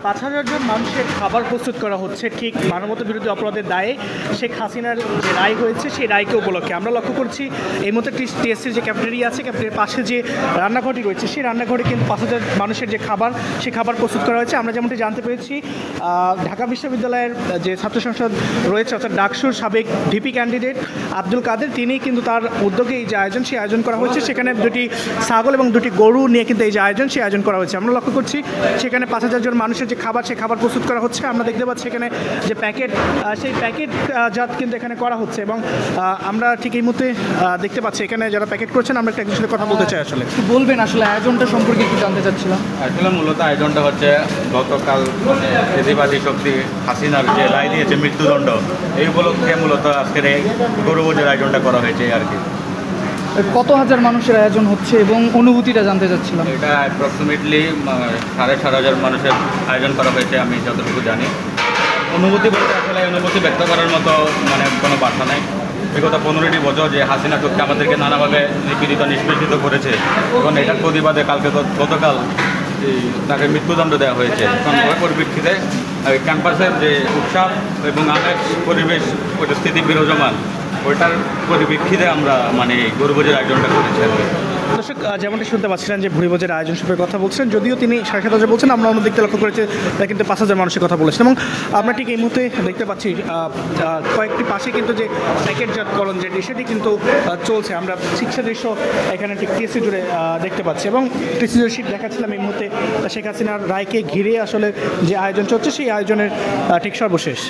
5,000 জন মানুষের খাবার প্রস্তুত করা হচ্ছে ঠিক মানবতা বিরোধী অপরাধের দায়ে শেখ হাসিনার যে রায় হয়েছে সেই রায়কে উপলক্ষে আমরা লক্ষ্য করছি এই মুহূর্তে টিএসসির যে ক্যাফেটেরিয়া আছে ক্যাফেটেরিয়ার পাশে যে রান্নাঘরটি রয়েছে সেই রান্নাঘরে কিন্তু 5,000 মানুষের যে খাবার সেই খাবার প্রস্তুত করা হয়েছে। আমরা যেমনটি জানতে পেরেছি ঢাকা বিশ্ববিদ্যালয়ের যে ছাত্র সংসদ রয়েছে অর্থাৎ ডাকসুর সাবেক ভিপি ক্যান্ডিডেট আব্দুল কাদের তিনি কিন্তু তার উদ্যোগে এই যে আয়োজন সেই আয়োজন করা হয়েছে। সেখানে দুটি ছাগল এবং দুটি গরু নিয়ে কিন্তু এই যে আয়োজন সেই আয়োজন করা হয়েছে। আমরা লক্ষ্য করছি সেখানে 5,000 জন মানুষের যে খাবার সেই খাবার প্রস্তুত করা হচ্ছে। আমরা দেখতে পাচ্ছি এখানে যে প্যাকেট সেই প্যাকেট জাত কিন্তু এখানে করা হচ্ছে এবং আমরা ঠিক এই মুহূর্তে দেখতে পাচ্ছি এখানে যারা প্যাকেট করছেন আমরা একটা একজনের সাথে কথা বলতে চাই। আসলে বলবেন আসলে আয়োজনটা সম্পর্কে একটু জানতে চাচ্ছিলাম। আসলে মূলত আয়োজনটা হচ্ছে গতকাল ফেসিবাদী শক্তি হাসিনার যে রায় দিয়েছে মৃত্যুদণ্ড এই উপলক্ষে মূলত আজকের এই গরুভোজের আয়োজনটা করা হয়েছে আর কি। কত হাজার মানুষের আয়োজন হচ্ছে এবং অনুভূতিটা জানতে চাচ্ছিলাম। এটা অ্যাপ্রক্সিমেটলি 7,500 মানুষের আয়োজন করা হয়েছে আমি যতটুকু জানি। অনুভূতি বলতে আসলে অনুভূতি ব্যক্ত করার মতো মানে কোনো বার্তা নেই। বিগত 15টি বছর যে হাসিনা চোখকে আমাদেরকে নানাভাবে নিপীড়িত নিষ্পেষিত করেছে এবং এটার প্রতিবাদে গতকাল তাকে মৃত্যুদণ্ড দেওয়া হয়েছে। কারণ ওই পরিপ্রেক্ষিতে ক্যাম্পাসের যে উৎসব এবং আমেজ পরিবেশ পরিস্থিতি বিরাজমান ওইটার পরিপ্রেক্ষিতে আমরা মানে গরুভোজের আয়োজনটা করেছি। দর্শক যেমনটি শুনতে পাচ্ছিলেন যে ভুরিভোজের আয়োজন সম্পর্কে কথা বলছেন, যদিও তিনি 7,500 বলছেন, আমরা অন্য দিকতে লক্ষ্য করেছি তারা কিন্তু 5,000 মানুষের কথা বলেছেন। এবং আমরা ঠিক এই মুহূর্তে দেখতে পাচ্ছি কয়েকটি পাশে কিন্তু যে প্যাকেটজাতকরণ যেটি সেটি কিন্তু চলছে। আমরা শিক্ষা দৃশ্য এখানে ঠিক টিএসসি জুড়ে দেখতে পাচ্ছি এবং টিএসসি জুড়ে শীত দেখাচ্ছিলাম এই মুহূর্তে শেখ হাসিনার রায়কে ঘিরে আসলে যে আয়োজন চলছে সেই আয়োজনের ঠিক সর্বশেষ।